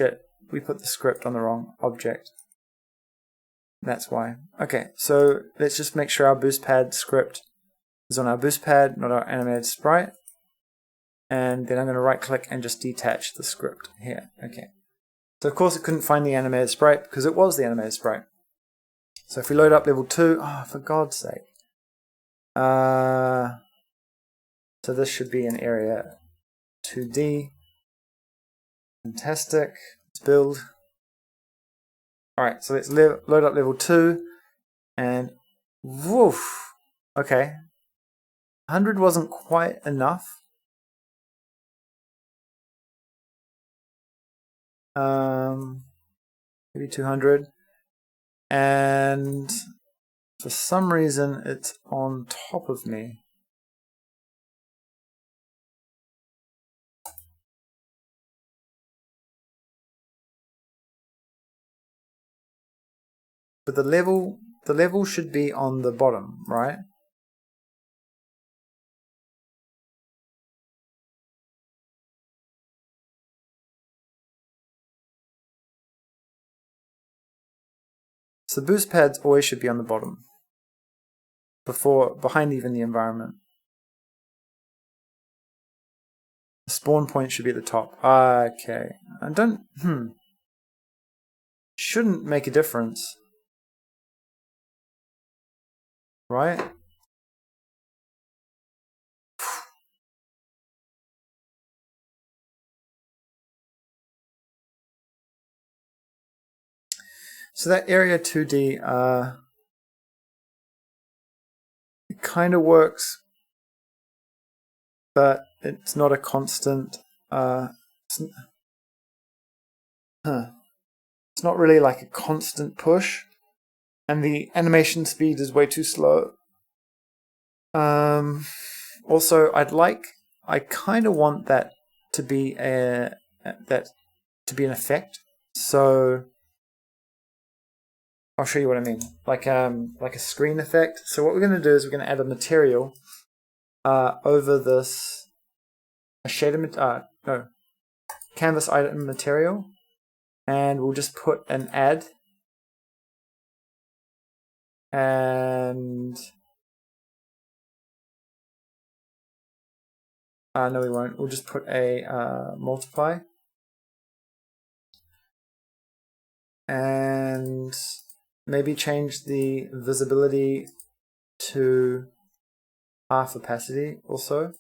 shit, we put the script on the wrong object. That's why. Okay, so let's just make sure our boost pad script is on our boost pad, not our animated sprite. And then I'm going to right click and just detach the script here. Okay. So of course it couldn't find the animated sprite because it was the animated sprite. So if we load up level 2, oh, for God's sake. So this should be an Area2D. Fantastic. Let's build. Alright, so let's load up level 2. And woof. Okay. 100 wasn't quite enough. Maybe 200. And for some reason it's on top of me. But the level should be on the bottom, right? So the boost pads always should be on the bottom. Behind even the environment. The spawn point should be at the top. Okay. And shouldn't make a difference. Right? So that Area2D, it kind of works, but it's not a constant. It's not really like a constant push, and the animation speed is way too slow. Also, I kind of want that to be an effect. So I'll show you what I mean, like a screen effect. So what we're going to do is we're going to add a material over this, canvas item material, and we'll just put an add, and no, we won't. We'll just put a multiply, and maybe change the visibility to half opacity also.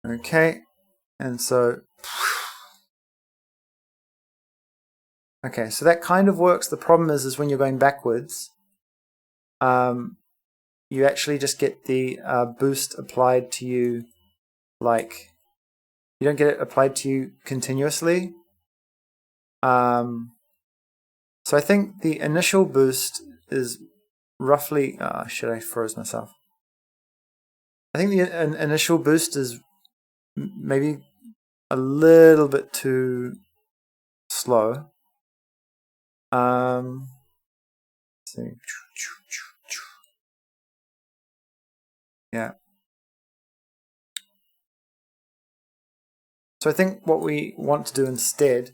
Okay, and so okay, so that kind of works. The problem is when you're going backwards, you actually just get the boost applied to you, like, you don't get it applied to you continuously. So I think the initial boost is roughly, shit, I froze myself. I think the initial boost is maybe a little bit too slow. Let's see. Yeah. So I think what we want to do instead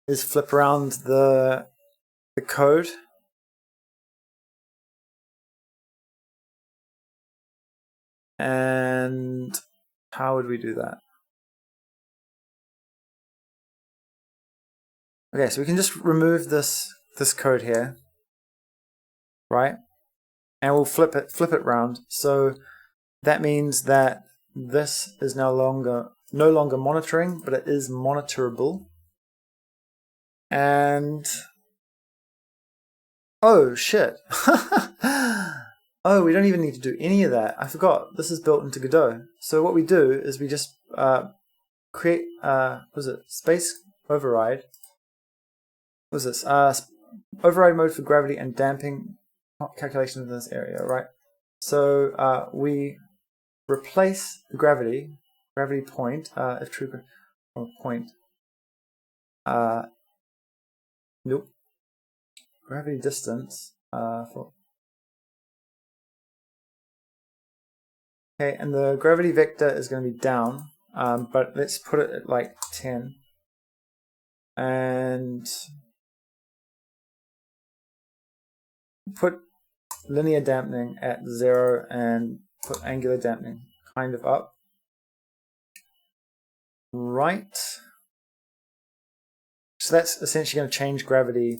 is flip around the code. And how would we do that? Okay, so we can just remove this code here, right? And we'll flip it round. So that means that this is no longer monitoring, but it is monitorable. And oh shit. Oh, we don't even need to do any of that. I forgot. This is built into Godot. So what we do is we just create space override. What was this? Override mode for gravity and damping calculation in this area, right? So we replace the gravity point, if true point. Nope. Gravity distance Okay, and the gravity vector is going to be down, but let's put it at like 10. And put linear dampening at 0 and put angular dampening kind of up. Right. So that's essentially going to change gravity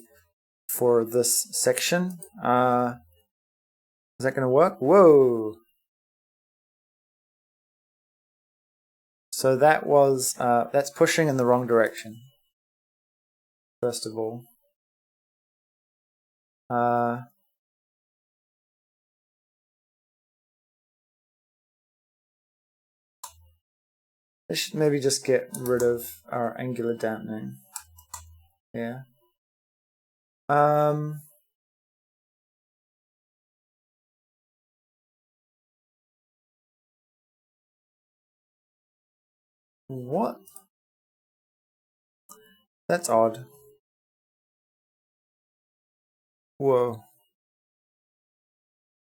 for this section. Is that going to work? Whoa! So that was that's pushing in the wrong direction. First of all, I should maybe just get rid of our angular dampening. Yeah. What? That's odd. Whoa.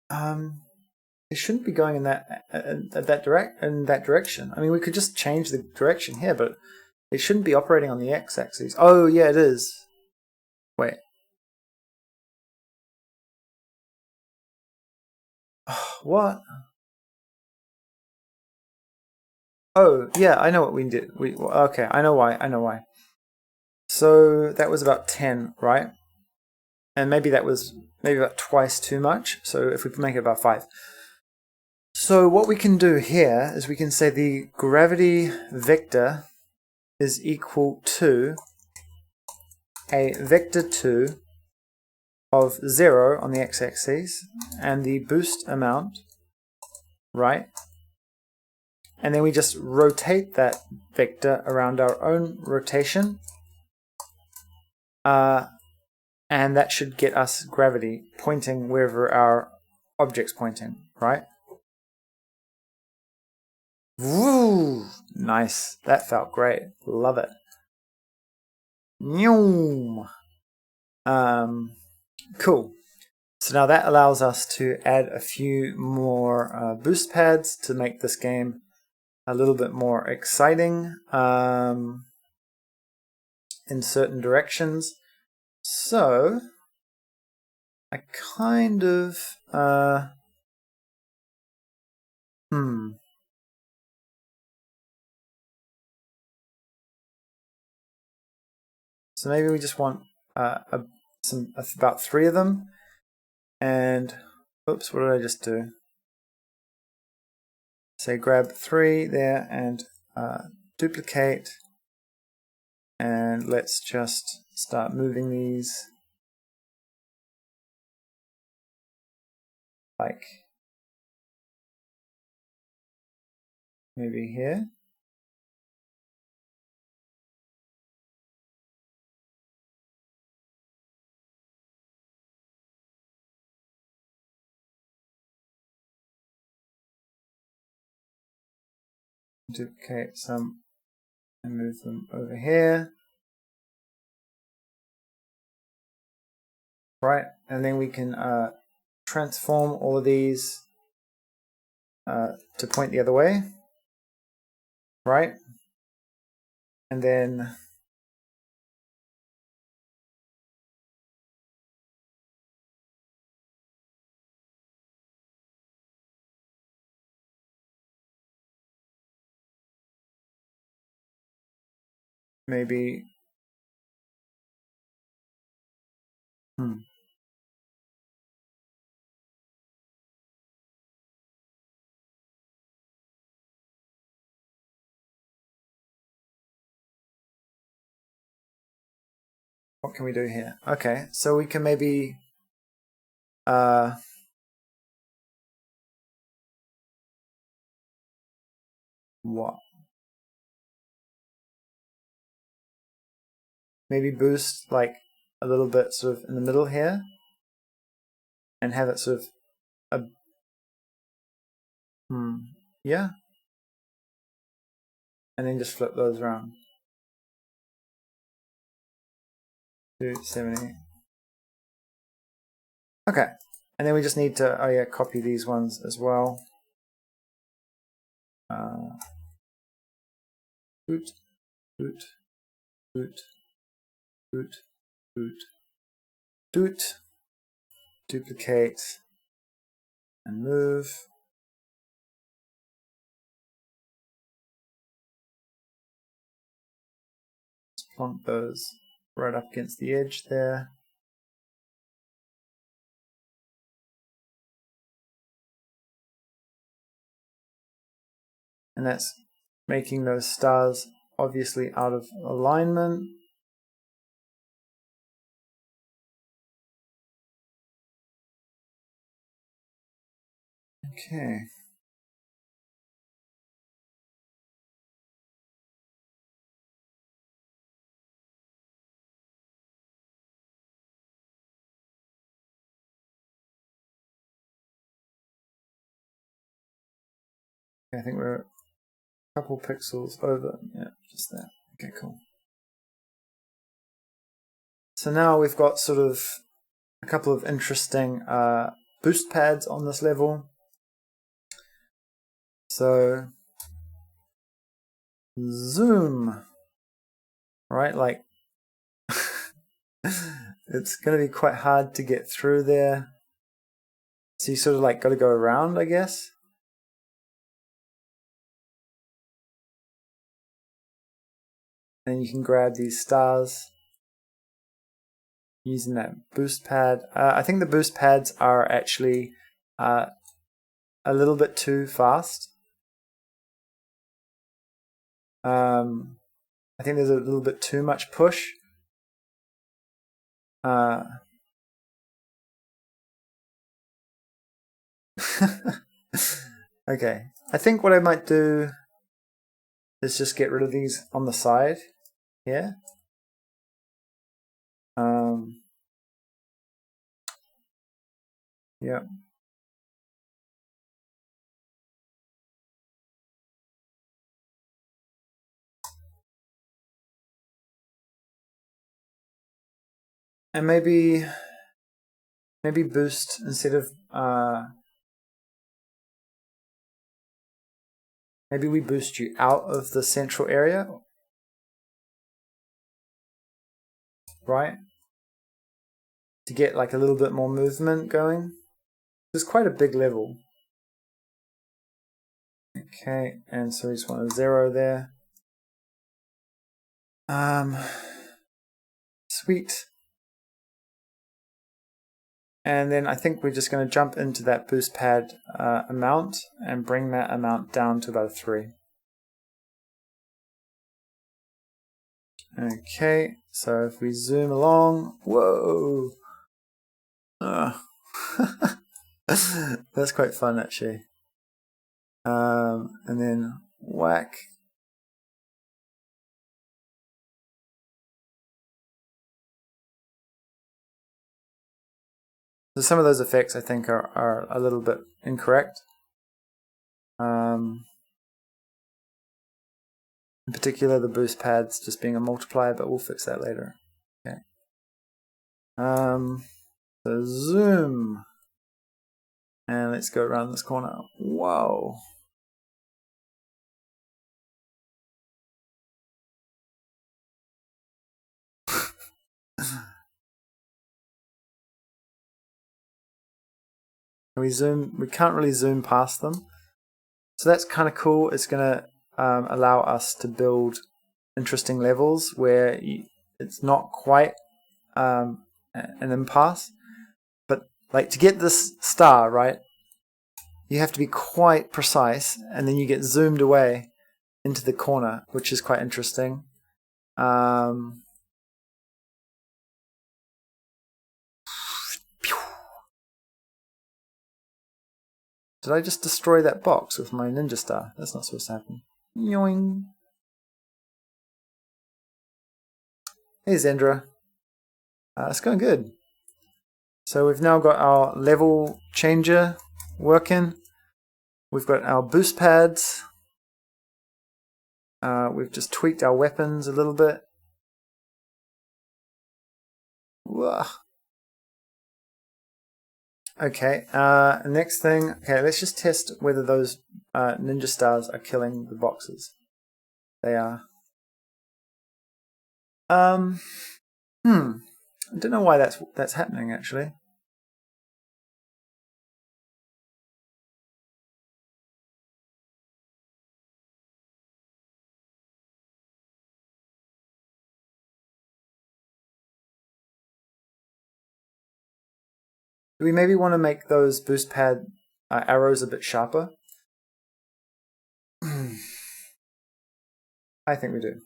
It shouldn't be going in that direction. I mean, we could just change the direction here, but it shouldn't be operating on the x-axis. Oh, yeah, it is. Wait. What? Oh, yeah, I know what we did. Okay, I know why. So that was about 10, right? And maybe that was about twice too much. So if we make it about 5. So what we can do here is we can say the gravity vector is equal to a vector 2 of 0 on the x-axis and the boost amount, right? And then we just rotate that vector around our own rotation, and that should get us gravity pointing wherever our object's pointing, right? Woo! Nice. That felt great. Love it. Cool. So now that allows us to add a few more boost pads to make this game a little bit more exciting in certain directions. So I kind of So maybe we just want about 3 of them. And oops, what did I just do? Say grab 3 there and duplicate. And let's just start moving these like maybe here. Duplicate some and move them over here. Right, and then we can transform all of these to point the other way. Right, and then maybe what can we do here? Okay, so we can maybe what? Maybe boost like a little bit sort of in the middle here and have it sort of yeah, and then just flip those around. 270. Okay, and then we just need to copy these ones as well. boot, boot, boot, boot, boot, boot, duplicate, and move. Plonk those right up against the edge there. And that's making those stars obviously out of alignment. Okay. I think we're a couple pixels over. Yeah, just there. Okay, cool. So now we've got sort of a couple of interesting boost pads on this level. So zoom, right? Like it's going to be quite hard to get through there. So you sort of like got to go around, I guess. And you can grab these stars using that boost pad. I think the boost pads are actually a little bit too fast. I think there's a little bit too much push. Okay, I think what I might do is just get rid of these on the side here. Yeah. And maybe boost instead of maybe we boost you out of the central area, right? To get like a little bit more movement going. It's quite a big level. Okay, and so we just want a 0 there. Sweet. And then I think we're just going to jump into that boost pad amount and bring that amount down to about a 3. Okay, so if we zoom along, whoa! That's quite fun actually. And then whack. So some of those effects I think are a little bit incorrect. In particular, the boost pads just being a multiplier, but we'll fix that later. Okay. So zoom, and let's go around this corner. Whoa! We zoom. We can't really zoom past them, so that's kind of cool. It's gonna allow us to build interesting levels where it's not quite an impasse, but like to get this star right, you have to be quite precise, and then you get zoomed away into the corner, which is quite interesting. Did I just destroy that box with my ninja star? That's not supposed to happen. Yoing. Hey Zendra. It's going good. So we've now got our level changer working. We've got our boost pads. We've just tweaked our weapons a little bit. Whoa. Okay, next thing, okay, let's just test whether those ninja stars are killing the boxes. They are. I don't know why that's happening actually. Do we maybe want to make those boost pad arrows a bit sharper? I think we do.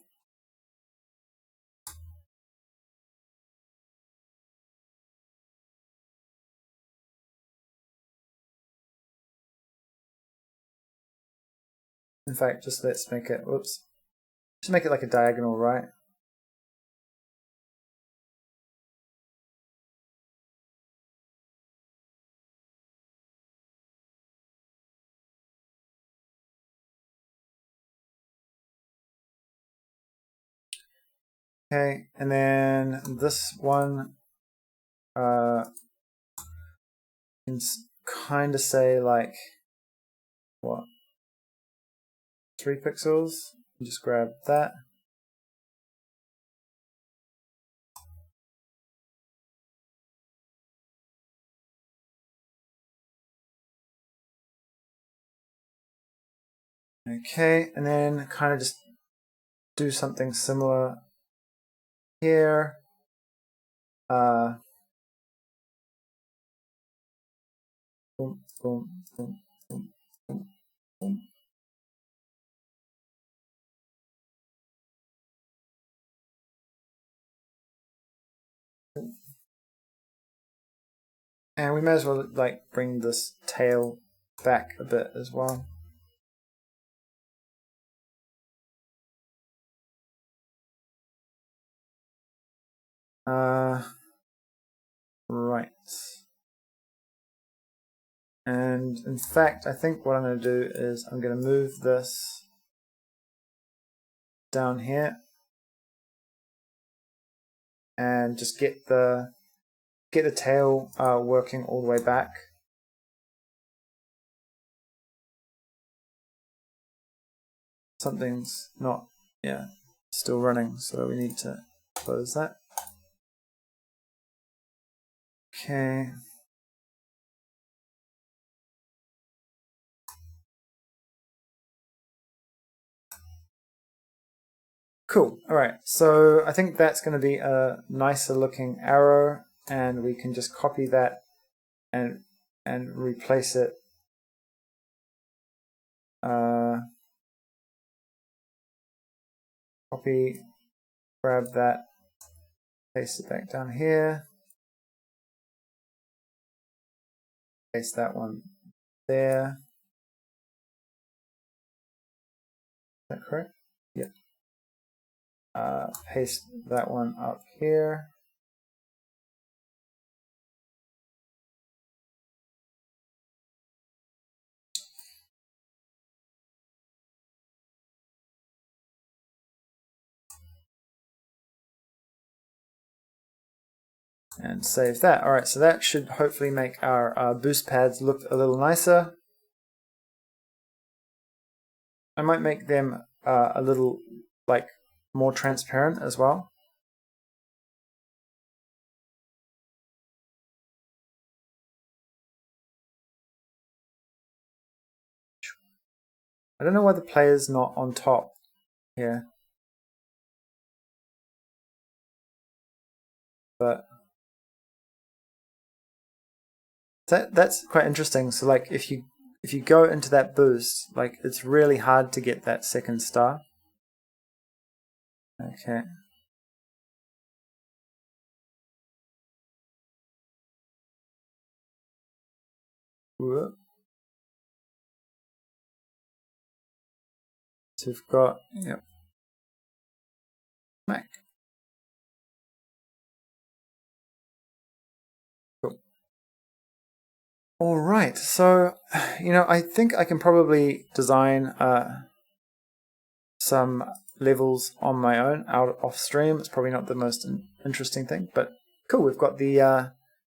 In fact, just let's make it, whoops. Just make it like a diagonal, right? Okay, and then this one can kind of say like, what? 3 pixels. Just grab that. Okay, and then kind of just do something similar here. Boom, boom, boom, boom, boom, boom. And we may as well like bring this tail back a bit as well. Right. And in fact, I think what I'm going to do is I'm going to move this down here and just get the tail working all the way back. Something's not, still running, so we need to close that. Okay. Cool. All right. So I think that's going to be a nicer looking arrow, and we can just copy that and replace it. Copy, grab that, paste it back down here. Paste that one there. Is that correct? Yep. Paste that one up here. And save that. Alright, so that should hopefully make our boost pads look a little nicer. I might make them a little like more transparent as well. I don't know why the player's not on top here. But that's quite interesting. So like if you go into that boost, like it's really hard to get that second star. Okay. Whoop. So we've got, Mac. Cool. All right, so I think I can probably design some levels on my own off stream. It's probably not the most interesting thing, but cool. We've got the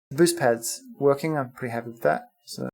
boost pads working. I'm pretty happy with that. So